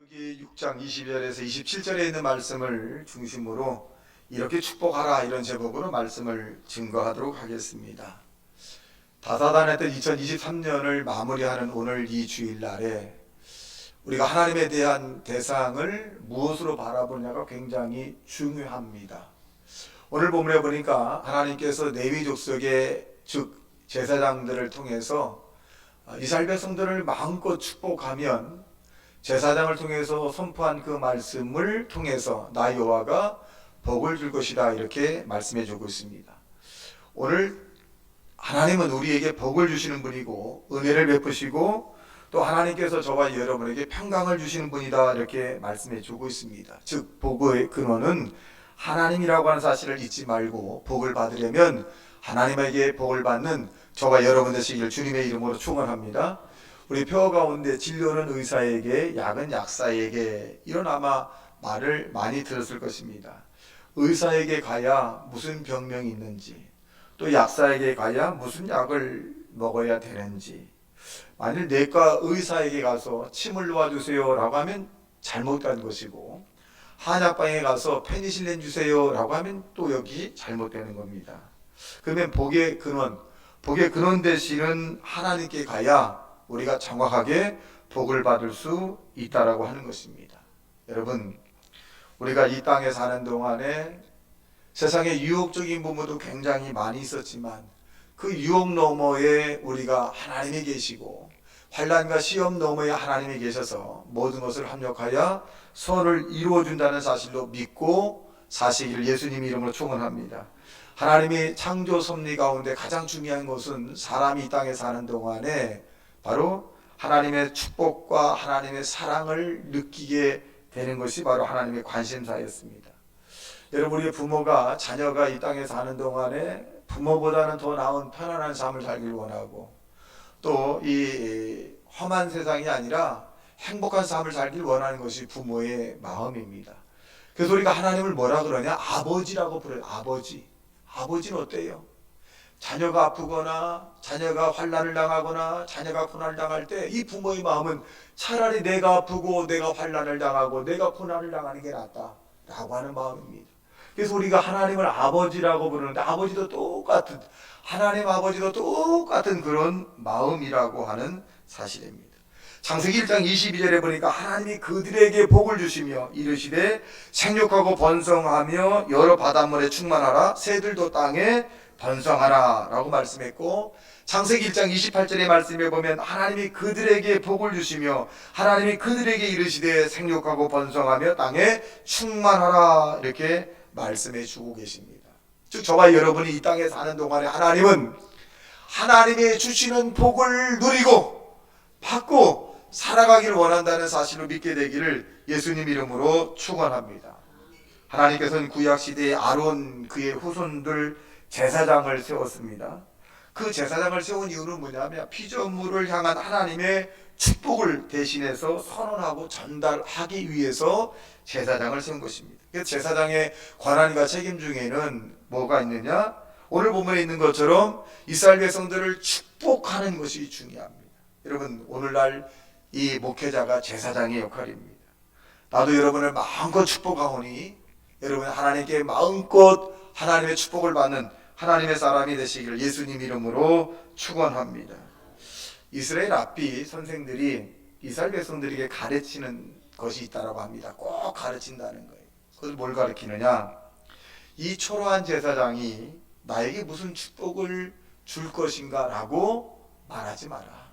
여기 6장 22절에서 27절에 있는 말씀을 중심으로 이렇게 축복하라 이런 제목으로 말씀을 증거하도록 하겠습니다. 다사다난했던 2023년을 마무리하는 오늘 이 주일날에 우리가 하나님에 대한 대상을 무엇으로 바라보냐가 굉장히 중요합니다. 오늘 본문에 보니까 하나님께서 레위 족속의 즉 제사장들을 통해서 이스라엘 백성들을 마음껏 축복하면 제사장을 통해서 선포한 그 말씀을 통해서 나 여호와가 복을 줄 것이다 이렇게 말씀해 주고 있습니다. 오늘 하나님은 우리에게 복을 주시는 분이고 은혜를 베푸시고 또 하나님께서 저와 여러분에게 평강을 주시는 분이다 이렇게 말씀해 주고 있습니다. 즉 복의 근원은 하나님이라고 하는 사실을 잊지 말고 복을 받으려면 하나님에게 복을 받는 저와 여러분 되시기를 주님의 이름으로 축원합니다. 우리 표 가운데 진료는 의사에게, 약은 약사에게 이런 아마 말을 많이 들었을 것입니다. 의사에게 가야 무슨 병명이 있는지, 또 약사에게 가야 무슨 약을 먹어야 되는지, 만일 내과 의사에게 가서 침을 놓아주세요 라고 하면 잘못된 것이고, 한약방에 가서 페니실린 주세요 라고 하면 또 여기 잘못되는 겁니다. 그러면 복의 근원 되시는 하나님께 가야 우리가 정확하게 복을 받을 수 있다라고 하는 것입니다. 여러분, 우리가 이 땅에 사는 동안에 세상에 유혹적인 부분도 굉장히 많이 있었지만 그 유혹 너머에 우리가 하나님이 계시고 환난과 시험 너머에 하나님이 계셔서 모든 것을 합력하여 선을 이루어준다는 사실로 믿고 사시기를 예수님 이름으로 축원합니다. 하나님이 창조 섭리 가운데 가장 중요한 것은 사람이 이 땅에 사는 동안에 바로 하나님의 축복과 하나님의 사랑을 느끼게 되는 것이 바로 하나님의 관심사였습니다. 여러분, 우리의 부모가 자녀가 이 땅에 사는 동안에 부모보다는 더 나은 편안한 삶을 살길 원하고 또 이 험한 세상이 아니라 행복한 삶을 살길 원하는 것이 부모의 마음입니다. 그래서 우리가 하나님을 뭐라 그러냐? 아버지라고 부르요. 아버지. 아버지는 어때요? 자녀가 아프거나 자녀가 환난을 당하거나 자녀가 고난을 당할 때 이 부모의 마음은 차라리 내가 아프고 내가 환난을 당하고 내가 고난을 당하는 게 낫다라고 하는 마음입니다. 그래서 우리가 하나님을 아버지라고 부르는데 아버지도 똑같은 하나님 아버지도 똑같은 그런 마음이라고 하는 사실입니다. 창세기 1장 22절에 보니까 하나님이 그들에게 복을 주시며 이르시되 생육하고 번성하며 여러 바닷물에 충만하라 새들도 땅에 번성하라 라고 말씀했고, 창세기 1장 28절의 말씀에 보면 하나님이 그들에게 복을 주시며 하나님이 그들에게 이르시되 생육하고 번성하며 땅에 충만하라 이렇게 말씀해 주고 계십니다. 즉 저와 여러분이 이 땅에 사는 동안에 하나님은 하나님의 주시는 복을 누리고 받고 살아가기를 원한다는 사실을 믿게 되기를 예수님 이름으로 축원합니다. 하나님께서는 구약시대에 아론 그의 후손들 제사장을 세웠습니다. 그 제사장을 세운 이유는 뭐냐면 피조물을 향한 하나님의 축복을 대신해서 선언하고 전달하기 위해서 제사장을 세운 것입니다. 그래서 제사장의 권한과 책임 중에는 뭐가 있느냐? 오늘 본문에 있는 것처럼 이스라엘 백성들을 축복하는 것이 중요합니다. 여러분, 오늘날 이 목회자가 제사장의 역할입니다. 나도 여러분을 마음껏 축복하오니 여러분 하나님께 마음껏 하나님의 축복을 받는 하나님의 사람이 되시기를 예수님 이름으로 축원합니다. 이스라엘 랍비 선생들이 이스라엘 백성들에게 가르치는 것이 있다고 합니다. 꼭 가르친다는 거예요. 그것을 뭘 가르치느냐? 이 초라한 제사장이 나에게 무슨 축복을 줄 것인가 라고 말하지 마라.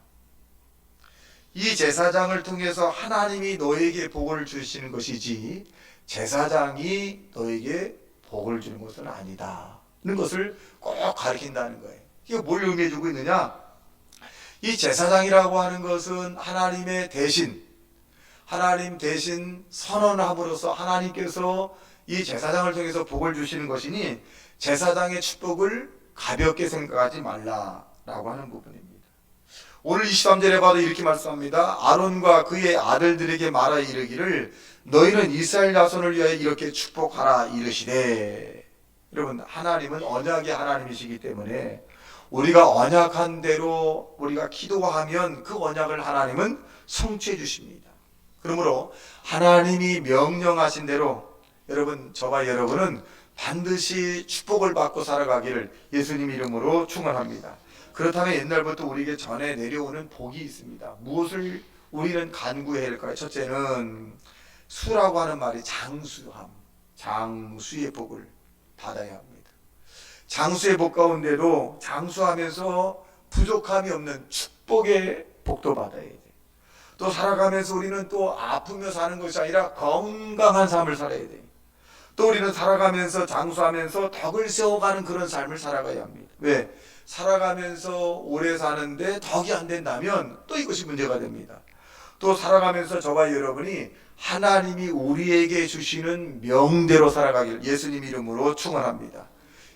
이 제사장을 통해서 하나님이 너에게 복을 주시는 것이지 제사장이 너에게 복을 주는 것은 아니다 는 것을 꼭 가르친다는 거예요. 이게 뭘 의미해 주고 있느냐? 이 제사장이라고 하는 것은 하나님의 대신, 하나님 대신 선언함으로써 하나님께서 이 제사장을 통해서 복을 주시는 것이니 제사장의 축복을 가볍게 생각하지 말라라고 하는 부분입니다. 오늘 23절에 봐도 이렇게 말씀합니다. 아론과 그의 아들들에게 말하 이르기를 너희는 이스라엘 자손을 위하여 이렇게 축복하라 이르시되. 여러분, 하나님은 언약의 하나님이시기 때문에 우리가 언약한 대로 우리가 기도하면 그 언약을 하나님은 성취해 주십니다. 그러므로 하나님이 명령하신 대로 여러분, 저와 여러분은 반드시 축복을 받고 살아가기를 예수님 이름으로 축원합니다. 그렇다면 옛날부터 우리에게 전해 내려오는 복이 있습니다. 무엇을 우리는 간구해야 할까요? 첫째는 수라고 하는 말이 장수함, 장수의 복을 받아야 합니다. 장수의 복 가운데도 장수하면서 부족함이 없는 축복의 복도 받아야 돼요. 또 살아가면서 우리는 또 아프며 사는 것이 아니라 건강한 삶을 살아야 돼요. 또 우리는 살아가면서 장수하면서 덕을 세워가는 그런 삶을 살아가야 합니다. 왜? 살아가면서 오래 사는데 덕이 안 된다면 또 이것이 문제가 됩니다. 또 살아가면서 저와 여러분이 하나님이 우리에게 주시는 명대로 살아가길 예수님 이름으로 축원합니다.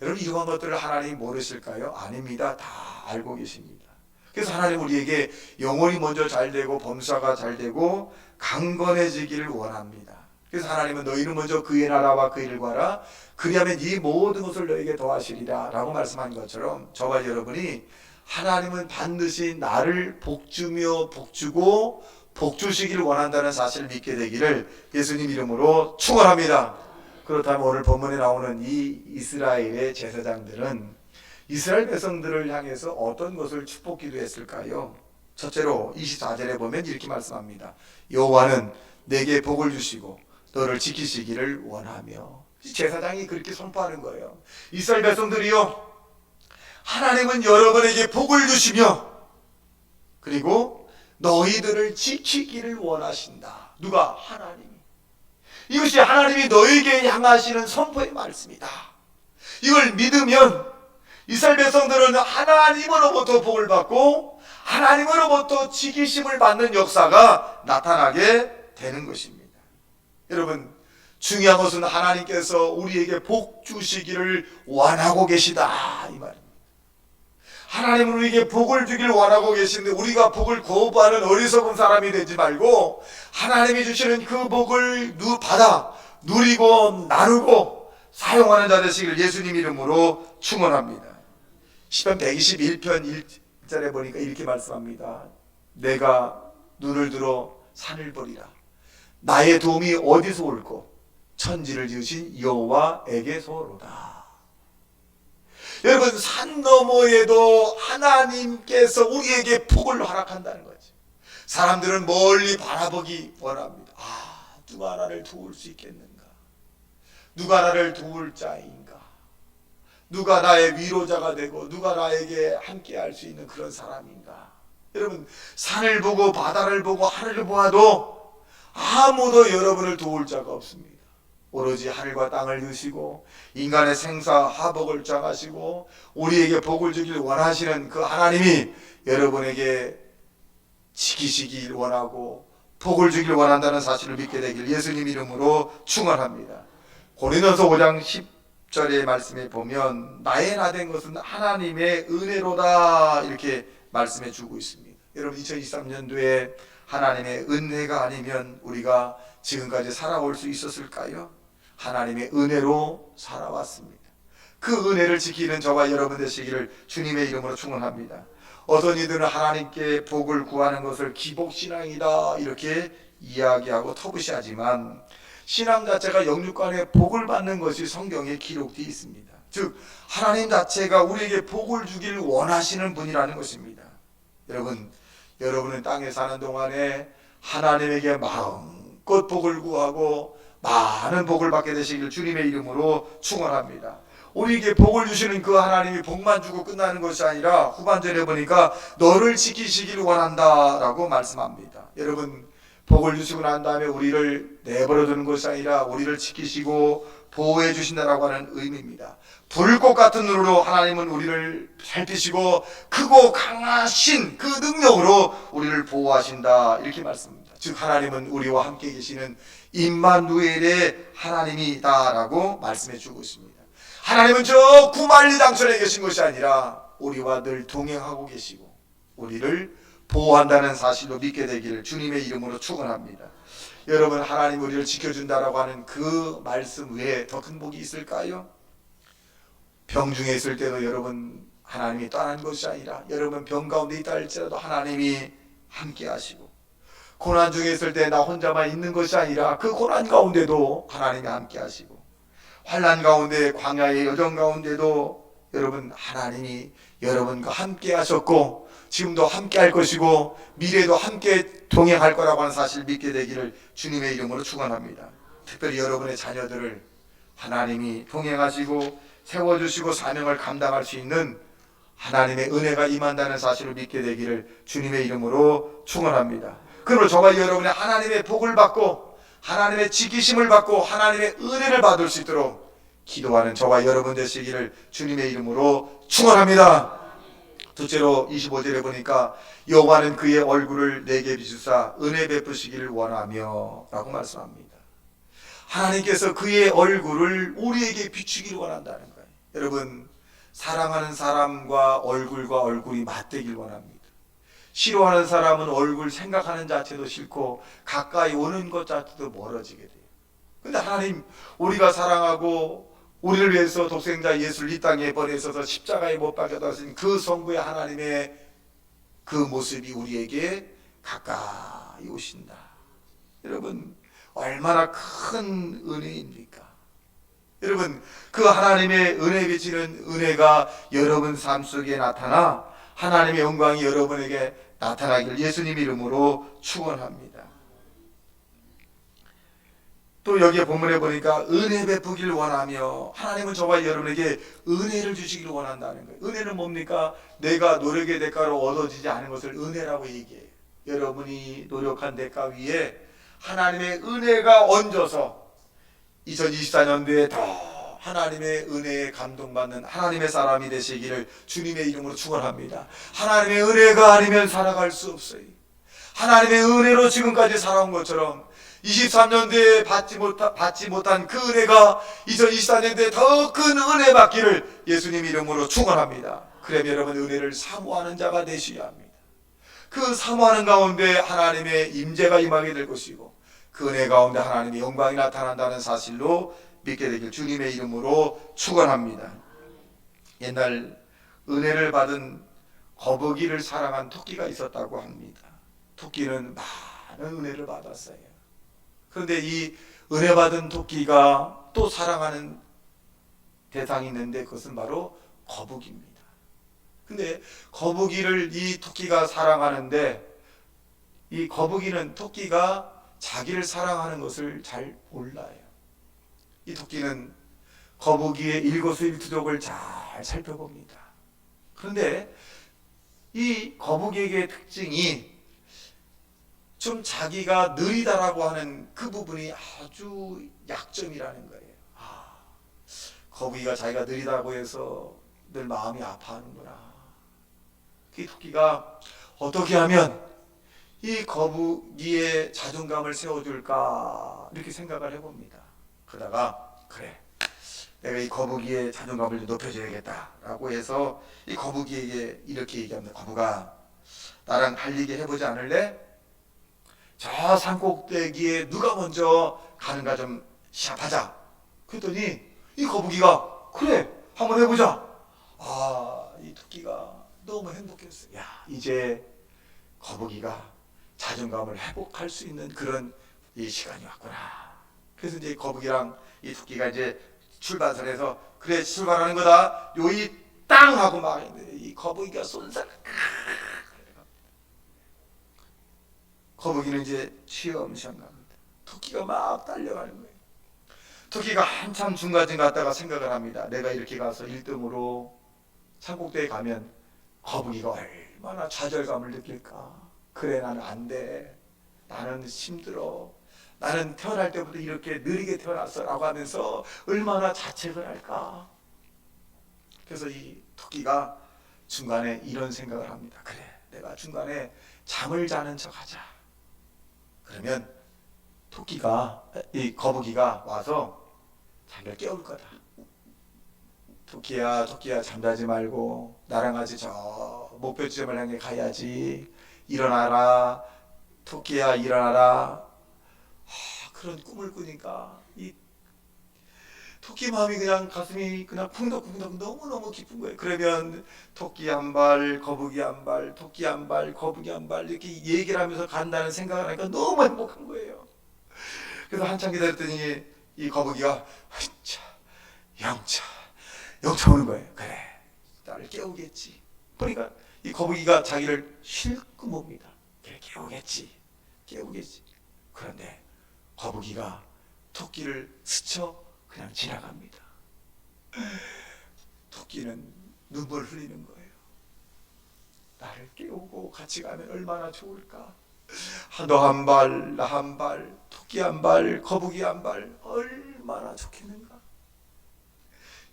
여러분, 이러한 것들을 하나님이 모르실까요? 아닙니다. 다 알고 계십니다. 그래서 하나님 우리에게 영혼이 먼저 잘 되고 범사가 잘 되고 강건해지기를 원합니다. 그래서 하나님은 너희는 먼저 그의 나라와 그 일을 구하라. 그리하면 이 모든 것을 너에게 더하시리라 라고 말씀한 것처럼 저와 여러분이 하나님은 반드시 나를 복주며 복주고 복주시기를 원한다는 사실을 믿게 되기를 예수님 이름으로 축원합니다. 그렇다면 오늘 본문에 나오는 이 이스라엘의 제사장들은 이스라엘 백성들을 향해서 어떤 것을 축복 기도했을까요? 첫째로 24절에 보면 이렇게 말씀합니다. 여호와는 내게 복을 주시고 너를 지키시기를 원하며. 제사장이 그렇게 선포하는 거예요. 이스라엘 백성들이요, 하나님은 여러분에게 복을 주시며 그리고 너희들을 지키기를 원하신다. 누가? 하나님이. 이것이 하나님이 너에게 향하시는 선포의 말씀이다. 이걸 믿으면 이스라엘 백성들은 하나님으로부터 복을 받고 하나님으로부터 지키심을 받는 역사가 나타나게 되는 것입니다. 여러분, 중요한 것은 하나님께서 우리에게 복 주시기를 원하고 계시다, 이 말입니다. 하나님은 우리에게 복을 주기를 원하고 계신데 우리가 복을 거부하는 어리석은 사람이 되지 말고 하나님이 주시는 그 복을 받아 누리고 나누고 사용하는 자 되시기를 예수님 이름으로 축원합니다. 시편 121편 1절에 보니까 이렇게 말씀합니다. 내가 눈을 들어 산을 보리라. 나의 도움이 어디서 올꼬? 천지를 지으신 여호와에게서로다. 여러분, 산 너머에도 하나님께서 우리에게 복을 허락한다는 거죠. 사람들은 멀리 바라보기 원합니다. 누가 나를 도울 수 있겠는가? 누가 나를 도울 자인가? 누가 나의 위로자가 되고 누가 나에게 함께 할 수 있는 그런 사람인가? 여러분, 산을 보고 바다를 보고 하늘을 보아도 아무도 여러분을 도울 자가 없습니다. 오로지 하늘과 땅을 주시고 인간의 생사 화복을 정하시고 우리에게 복을 주길 원하시는 그 하나님이 여러분에게 지키시길 원하고 복을 주길 원한다는 사실을 믿게 되길 예수님 이름으로 축원합니다. 고린도서 5장 10절의 말씀에 보면 나의 나 된 것은 하나님의 은혜로다 이렇게 말씀해 주고 있습니다. 여러분, 2023년도에 하나님의 은혜가 아니면 우리가 지금까지 살아올 수 있었을까요? 하나님의 은혜로 살아왔습니다. 그 은혜를 지키는 저와 여러분 되시기를 주님의 이름으로 축원합니다. 어떤 이들은 하나님께 복을 구하는 것을 기복신앙이다 이렇게 이야기하고 터부시하지만 신앙 자체가 영육간에 복을 받는 것이 성경에 기록되어 있습니다. 즉 하나님 자체가 우리에게 복을 주기를 원하시는 분이라는 것입니다. 여러분은 땅에 사는 동안에 하나님에게 마음껏 복을 구하고 많은 복을 받게 되시길 주님의 이름으로 축원합니다. 우리에게 복을 주시는 그 하나님이 복만 주고 끝나는 것이 아니라 후반절에 보니까 너를 지키시기를 원한다라고 말씀합니다. 여러분, 복을 주시고 난 다음에 우리를 내버려 두는 것이 아니라 우리를 지키시고 보호해 주신다라고 하는 의미입니다. 불꽃 같은 눈으로 하나님은 우리를 살피시고 크고 강하신 그 능력으로 우리를 보호하신다 이렇게 말씀합니다. 즉 하나님은 우리와 함께 계시는 임마누엘의 하나님이다라고 말씀해 주고 있습니다. 하나님은 저 구말리 장천에 계신 것이 아니라 우리와 늘 동행하고 계시고 우리를 보호한다는 사실로 믿게 되기를 주님의 이름으로 축원합니다. 여러분, 하나님 우리를 지켜준다라고 하는 그 말씀 외에 더 큰 복이 있을까요? 병중에 있을 때도 여러분 하나님이 떠난 것이 아니라 여러분 병 가운데 있다 할지라도 하나님이 함께 하시고 고난 중에 있을 때 나 혼자만 있는 것이 아니라 그 고난 가운데도 하나님이 함께 하시고, 환난 가운데, 광야의 여정 가운데도 여러분 하나님이 여러분과 함께 하셨고 지금도 함께 할 것이고 미래도 함께 동행할 거라고 하는 사실을 믿게 되기를 주님의 이름으로 축원합니다. 특별히 여러분의 자녀들을 하나님이 동행하시고 세워주시고 사명을 감당할 수 있는 하나님의 은혜가 임한다는 사실을 믿게 되기를 주님의 이름으로 축원합니다. 그러므로 저와 여러분의 하나님의 복을 받고 하나님의 지키심을 받고 하나님의 은혜를 받을 수 있도록 기도하는 저와 여러분 되시기를 주님의 이름으로 축원합니다. 둘째로 25절에 보니까 여호와는 그의 얼굴을 내게 비추사 은혜 베푸시기를 원하며 라고 말씀합니다. 하나님께서 그의 얼굴을 우리에게 비추기를 원한다는 거예요. 여러분, 사랑하는 사람과 얼굴이 맞대길 원합니다. 싫어하는 사람은 얼굴 생각하는 자체도 싫고 가까이 오는 것 자체도 멀어지게 돼요. 근데 하나님, 우리가 사랑하고 우리를 위해서 독생자 예수를 이 땅에 보내셔서 십자가에 못 박혀다 하신 그 성부의 하나님의 그 모습이 우리에게 가까이 오신다. 여러분, 얼마나 큰 은혜입니까? 여러분, 그 하나님의 은혜 비치는 은혜가 여러분 삶 속에 나타나 하나님의 영광이 여러분에게 나타나기를 예수님 이름으로 축원합니다. 또 여기에 본문에 보니까 은혜 베푸기를 원하며, 하나님은 저와 여러분에게 은혜를 주시기를 원한다는 거예요. 은혜는 뭡니까? 내가 노력의 대가로 얻어지지 않은 것을 은혜라고 얘기해요. 여러분이 노력한 대가 위에 하나님의 은혜가 얹어서 2024년도에 더 하나님의 은혜에 감동받는 하나님의 사람이 되시기를 주님의 이름으로 축원합니다. 하나님의 은혜가 아니면 살아갈 수 없어요. 하나님의 은혜로 지금까지 살아온 것처럼 23년도에 받지 못한 그 은혜가 2024년도에 더 큰 은혜 받기를 예수님 이름으로 축원합니다. 그러면 여러분, 은혜를 사모하는 자가 되셔야 합니다. 그 사모하는 가운데 하나님의 임재가 임하게 될 것이고 그 은혜 가운데 하나님의 영광이 나타난다는 사실로 믿게 되길 주님의 이름으로 축원합니다. 옛날 은혜를 받은 거북이를 사랑한 토끼가 있었다고 합니다. 토끼는 많은 은혜를 받았어요. 그런데 이 은혜 받은 토끼가 또 사랑하는 대상이 있는데 그것은 바로 거북이입니다. 근데 거북이를 이 토끼가 사랑하는데 이 거북이는 토끼가 자기를 사랑하는 것을 잘 몰라요. 이 토끼는 거북이의 일거수일투족을 잘 살펴봅니다. 그런데 이 거북이의 특징이 좀 자기가 느리다라고 하는 그 부분이 아주 약점이라는 거예요. 거북이가 자기가 느리다고 해서 늘 마음이 아파하는구나. 이 토끼가 어떻게 하면 이 거북이의 자존감을 세워줄까 이렇게 생각을 해봅니다. 그러다가 그래, 내가 이 거북이의 자존감을 좀 높여줘야겠다라고 해서 이 거북이에게 이렇게 얘기합니다. 거북아, 나랑 달리기 해보지 않을래? 저 산꼭대기에 누가 먼저 가는가 좀 시합하자. 그랬더니 이 거북이가 그래, 한번 해보자. 이 토끼가 너무 행복했어요. 야, 이제 거북이가 자존감을 회복할 수 있는 그런 이 시간이 왔구나. 그래서 이제 거북이랑 이 토끼가 이제 출발선에서 그래, 출발하는 거다. 요이 땅 하고 막 이 거북이가 쏜살. 거북이는 이제 쉬엄쉬엄 갑니다. 토끼가 막 달려가는 거예요. 토끼가 한참 중간쯤 갔다가 생각을 합니다. 내가 이렇게 가서 1등으로 산꼭대기에 가면 거북이가 얼마나 좌절감을 느낄까. 그래, 나는 안 돼. 나는 힘들어. 나는 태어날 때부터 이렇게 느리게 태어났어 라고 하면서 얼마나 자책을 할까. 그래서 이 토끼가 중간에 이런 생각을 합니다. 그래, 내가 중간에 잠을 자는 척 하자. 그러면 이 거북이가 와서 자기를 깨울 거다. 토끼야, 잠자지 말고 나랑 같이 저 목표 지점을 향해 가야지. 일어나라. 토끼야, 일어나라. 그런 꿈을 꾸니까 이 토끼 마음이 그냥 가슴이 그냥 쿵덕쿵덕 너무너무 기쁜 거예요. 그러면 토끼 한 발, 거북이 한 발, 토끼 한 발, 거북이 한 발 이렇게 얘기를 하면서 간다는 생각을 하니까 너무 행복한 거예요. 그래서 한참 기다렸더니 이 거북이가 자, 영차 오는 거예요. 그래, 나를 깨우겠지. 그러니까 이 거북이가 자기를 실끔 봅니다. 그래, 깨우겠지. 그런데 거북이가 토끼를 스쳐 그냥 지나갑니다. 토끼는 눈물 흘리는 거예요. 나를 깨우고 같이 가면 얼마나 좋을까. 너 한 발, 나 한 발, 토끼 한 발, 거북이 한 발, 얼마나 좋겠는가.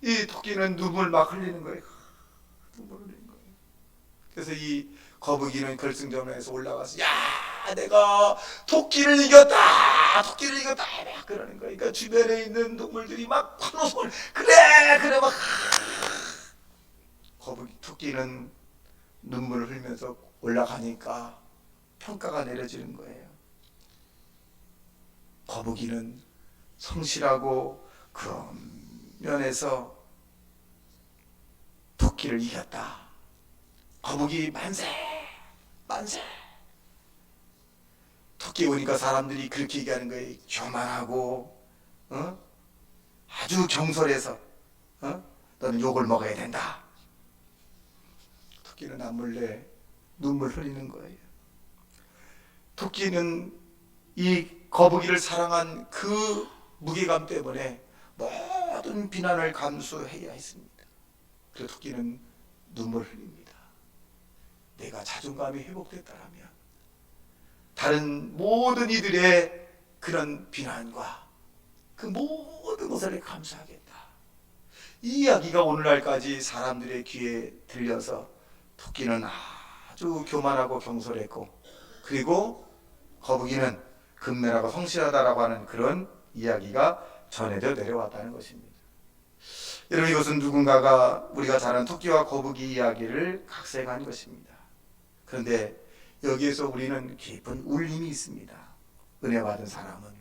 이 토끼는 눈물 막 흘리는 거예요. 눈물 흘리는 거예요. 그래서 이 거북이는 결승전에서 올라가서 내가 토끼를 이겼다 막 그러는 거예요. 그러니까 주변에 있는 동물들이 막 환호성을 그래 막 토끼는 눈물을 흘리면서 올라가니까 평가가 내려지는 거예요. 거북이는 성실하고 그런 면에서 토끼를 이겼다. 거북이 만세. 토끼 오니까 사람들이 그렇게 얘기하는 거예요. 교만하고 아주 경솔해서 너는 욕을 먹어야 된다. 토끼는 남몰래 눈물 흘리는 거예요. 토끼는 이 거북이를 사랑한 그 무게감 때문에 모든 비난을 감수해야 했습니다. 그래서 토끼는 눈물 흘립니다. 내가 자존감이 회복됐다라면 다른 모든 이들의 그런 비난과 그 모든 것을 감수하겠다. 이 이야기가 오늘날까지 사람들의 귀에 들려서 토끼는 아주 교만하고 경솔했고, 그리고 거북이는 근면하고 성실하다라고 하는 그런 이야기가 전해져 내려왔다는 것입니다. 여러분, 이것은 누군가가 우리가 잘 아는 토끼와 거북이 이야기를 각색한 것입니다. 그런데 여기에서 우리는 깊은 울림이 있습니다. 은혜 받은 사람은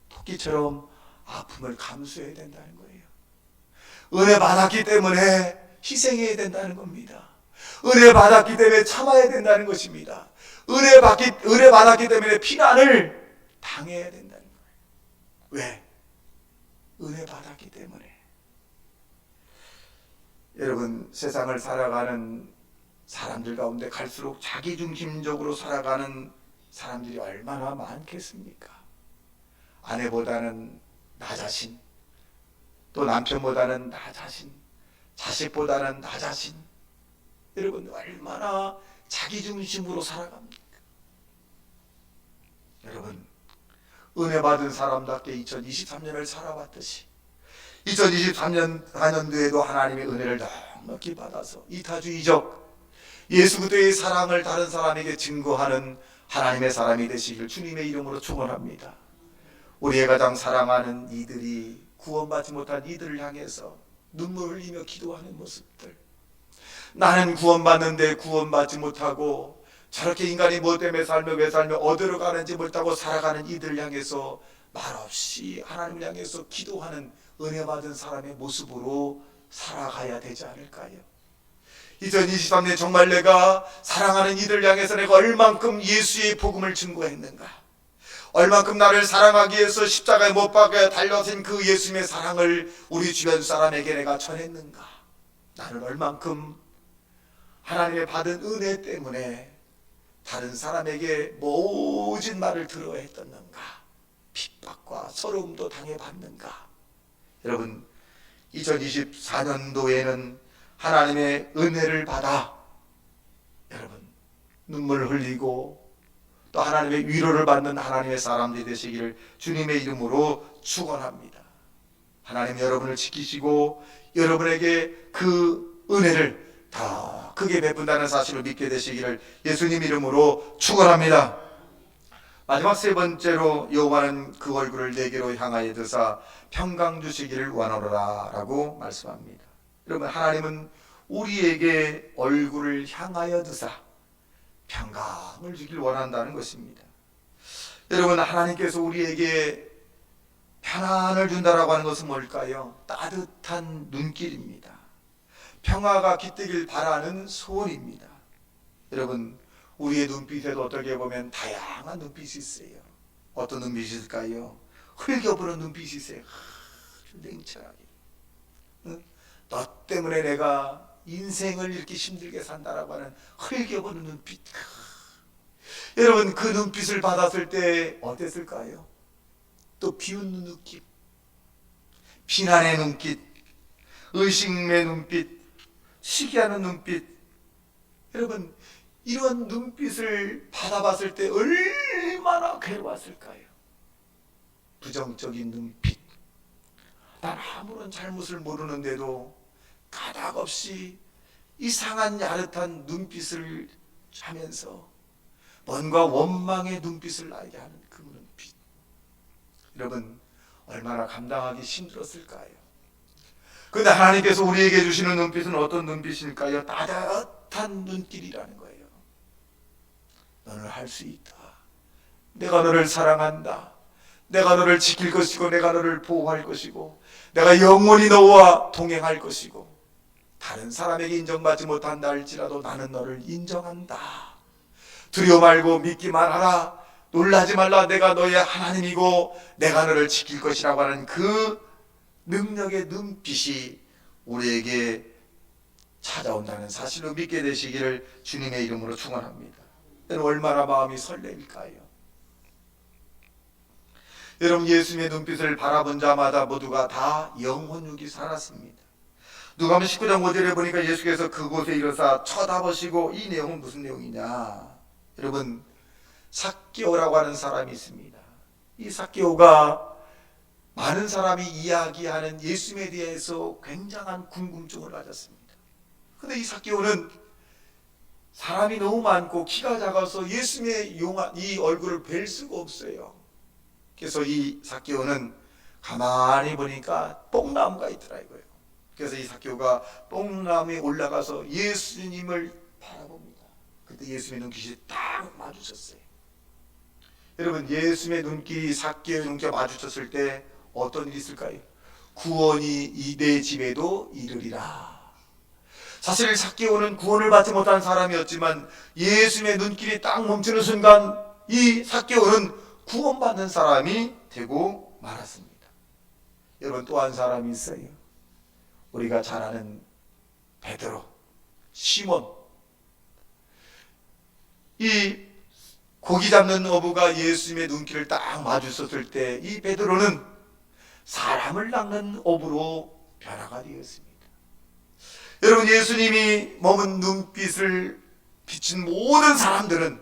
토끼처럼 아픔을 감수해야 된다는 거예요. 은혜 받았기 때문에 희생해야 된다는 겁니다. 은혜 받았기 때문에 참아야 된다는 것입니다. 은혜 받았기 때문에 피난을 당해야 된다는 거예요. 왜? 은혜 받았기 때문에. 여러분, 세상을 살아가는 사람들 가운데 갈수록 자기중심적으로 살아가는 사람들이 얼마나 많겠습니까? 아내보다는 나 자신, 또 남편보다는 나 자신, 자식보다는 나 자신. 여러분, 얼마나 자기중심으로 살아갑니까? 여러분, 은혜 받은 사람답게 2023년을 살아왔듯이 2023년도에도 하나님의 은혜를 넉넉히 받아서 이타주의적 예수 그리스도의 사랑을 다른 사람에게 증거하는 하나님의 사람이 되시길 주님의 이름으로 축원합니다. 우리의 가장 사랑하는 이들이 구원받지 못한 이들을 향해서 눈물 흘리며 기도하는 모습들, 나는 구원받는데 구원받지 못하고 저렇게 인간이 뭐 때문에 살며 왜 살며 어디로 가는지 못하고 살아가는 이들을 향해서 말없이 하나님을 향해서 기도하는 은혜 받은 사람의 모습으로 살아가야 되지 않을까요? 2023년 정말 내가 사랑하는 이들 향해서 내가 얼만큼 예수의 복음을 증거했는가, 얼만큼 나를 사랑하기 위해서 십자가에 못 박아 달려진 그 예수님의 사랑을 우리 주변 사람에게 내가 전했는가, 나는 얼만큼 하나님의 받은 은혜 때문에 다른 사람에게 모진 말을 들어야 했었는가, 핍박과 서러움도 당해봤는가. 여러분, 2024년도에는 하나님의 은혜를 받아 여러분 눈물 흘리고 또 하나님의 위로를 받는 하나님의 사람들이 되시기를 주님의 이름으로 축원합니다. 하나님 여러분을 지키시고 여러분에게 그 은혜를 더 크게 베푼다는 사실을 믿게 되시기를 예수님 이름으로 축원합니다. 마지막 세 번째로 여호와는 그 얼굴을 내게로 향하여 드사 평강 주시기를 원하노라 라고 말씀합니다. 여러분, 하나님은 우리에게 얼굴을 향하여 드사 평강을 주길 원한다는 것입니다. 여러분, 하나님께서 우리에게 편안을 준다라고 하는 것은 뭘까요? 따뜻한 눈길입니다. 평화가 깃들길 바라는 소원입니다. 여러분, 우리의 눈빛에도 어떻게 보면 다양한 눈빛이 있어요. 어떤 눈빛이 있을까요? 흘겨보는 눈빛이 있어요. 아주 냉철하게. 응? 너 때문에 내가 인생을 이렇게 힘들게 산다라고 하는 흘겨보는 눈빛. 여러분, 그 눈빛을 받았을 때 어땠을까요? 또 비웃는 눈빛, 비난의 눈빛, 의심의 눈빛, 시기하는 눈빛. 여러분, 이런 눈빛을 받아봤을 때 얼마나 괴로웠을까요? 부정적인 눈빛. 난 아무런 잘못을 모르는데도 가닥없이 이상한 야릇한 눈빛을 하면서 뭔가 원망의 눈빛을 나게 하는 그 눈빛. 여러분, 얼마나 감당하기 힘들었을까요? 그런데 하나님께서 우리에게 주시는 눈빛은 어떤 눈빛일까요? 따뜻한 눈길이라는 거예요. 너는 할 수 있다. 내가 너를 사랑한다. 내가 너를 지킬 것이고 내가 너를 보호할 것이고 내가 영원히 너와 동행할 것이고 다른 사람에게 인정받지 못한다 할지라도 나는 너를 인정한다. 두려워 말고 믿기만 하라. 놀라지 말라. 내가 너의 하나님이고 내가 너를 지킬 것이라고 하는 그 능력의 눈빛이 우리에게 찾아온다는 사실로 믿게 되시기를 주님의 이름으로 축원합니다. 얼마나 마음이 설레일까요? 여러분, 예수님의 눈빛을 바라본 자마다 모두가 다 영혼육이 살았습니다. 누가복음 19장 5절에 보니까 예수께서 그곳에 이르사 쳐다보시고, 이 내용은 무슨 내용이냐? 여러분, 삭개오라고 하는 사람이 있습니다. 이 삭개오가 많은 사람이 이야기하는 예수님에 대해서 굉장한 궁금증을 가졌습니다. 그런데 이 삭개오는 사람이 너무 많고 키가 작아서 예수님의 이 얼굴을 뵐 수가 없어요. 그래서 이 삭개오는 가만히 보니까 뽕나무가 있더라고요. 그래서 이 삭개오가 뽕나무에 올라가서 예수님을 바라봅니다. 그때 예수님의 눈길이 딱 마주쳤어요. 여러분, 예수님의 눈길이 삭개오의 눈길과 마주쳤을 때 어떤 일이 있을까요? 구원이 내 집에도 이르리라. 사실 삭개오는 구원을 받지 못한 사람이었지만 예수님의 눈길이 딱 멈추는 순간 이 삭개오는 구원받는 사람이 되고 말았습니다. 여러분, 또 한 사람이 있어요. 우리가 잘 아는 베드로, 시몬. 이 고기 잡는 어부가 예수님의 눈길을 딱 마주쳤을 때 이 베드로는 사람을 낚는 어부로 변화가 되었습니다. 여러분, 예수님이 머문 눈빛을 비친 모든 사람들은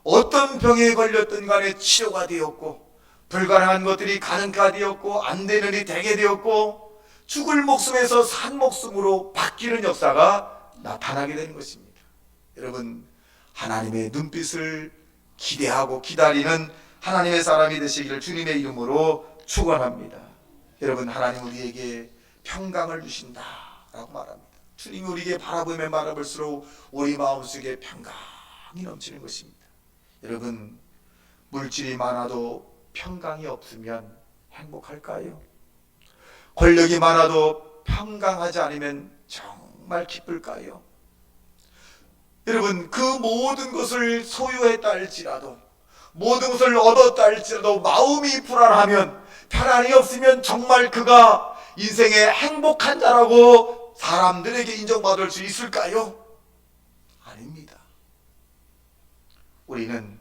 어떤 병에 걸렸든 간에 치료가 되었고 불가능한 것들이 가능가 되었고 안 되는 일이 되게 되었고 죽을 목숨에서 산 목숨으로 바뀌는 역사가 나타나게 되는 것입니다. 여러분, 하나님의 눈빛을 기대하고 기다리는 하나님의 사람이 되시기를 주님의 이름으로 축원합니다. 여러분, 하나님 우리에게 평강을 주신다라고 말합니다. 주님이 우리에게 바라보며 바라볼수록 우리 마음속에 평강이 넘치는 것입니다. 여러분, 물질이 많아도 평강이 없으면 행복할까요? 권력이 많아도 평강하지 않으면 정말 기쁠까요? 여러분, 그 모든 것을 소유했다 할지라도 모든 것을 얻었다 할지라도 마음이 불안하면 편안이 없으면 정말 그가 인생의 행복한 자라고 사람들에게 인정받을 수 있을까요? 아닙니다. 우리는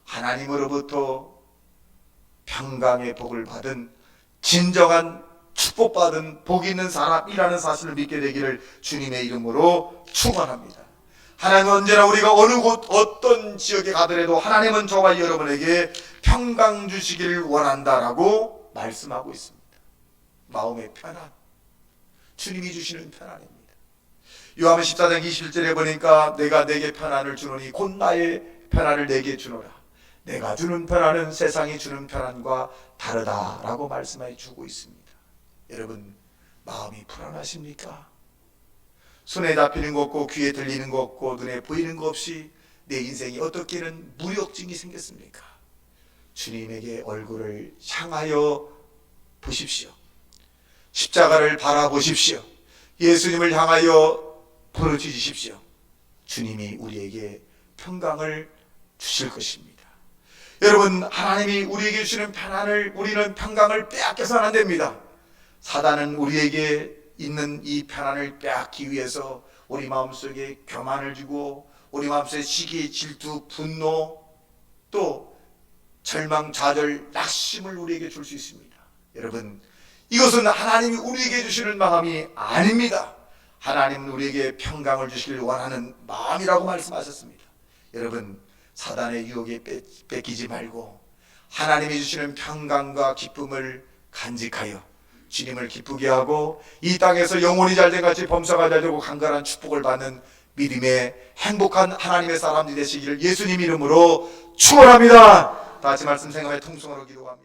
하나님으로부터 평강의 복을 받은 진정한 축복받은 복 있는 사람이라는 사실을 믿게 되기를 주님의 이름으로 축원합니다. 하나님은 언제나 우리가 어느 곳 어떤 지역에 가더라도 하나님은 저와 여러분에게 평강 주시기를 원한다라고 말씀하고 있습니다. 마음의 편안, 주님이 주시는 편안입니다. 요한복음 14장 21절에 보니까 내가 내게 편안을 주노니 곧 나의 편안을 내게 주노라. 내가 주는 편안은 세상이 주는 편안과 다르다라고 말씀해 주고 있습니다. 여러분, 마음이 불안하십니까? 손에 잡히는 것 없고 귀에 들리는 것 없고 눈에 보이는 것 없이 내 인생이 어떻게는 무력증이 생겼습니까? 주님에게 얼굴을 향하여 보십시오. 십자가를 바라보십시오. 예수님을 향하여 부르짖으십시오. 주님이 우리에게 평강을 주실 것입니다. 여러분, 하나님이 우리에게 주시는 편안을, 우리는 평강을 빼앗겨서는 안 됩니다. 사단은 우리에게 있는 이 편안을 빼앗기 위해서 우리 마음속에 교만을 주고 우리 마음속에 시기, 질투, 분노, 또 절망, 좌절, 낙심을 우리에게 줄 수 있습니다. 여러분, 이것은 하나님이 우리에게 주시는 마음이 아닙니다. 하나님은 우리에게 평강을 주시길 원하는 마음이라고 말씀하셨습니다. 여러분, 사단의 유혹에 뺏기지 말고 하나님이 주시는 평강과 기쁨을 간직하여 주님을 기쁘게 하고 이 땅에서 영혼이 잘된 같이 범사가 잘되고 강건한 축복을 받는 믿음의 행복한 하나님의 사람들이 되시기를 예수님 이름으로 축원합니다. 다 같이 말씀 생각해 통성으로 기도합니다.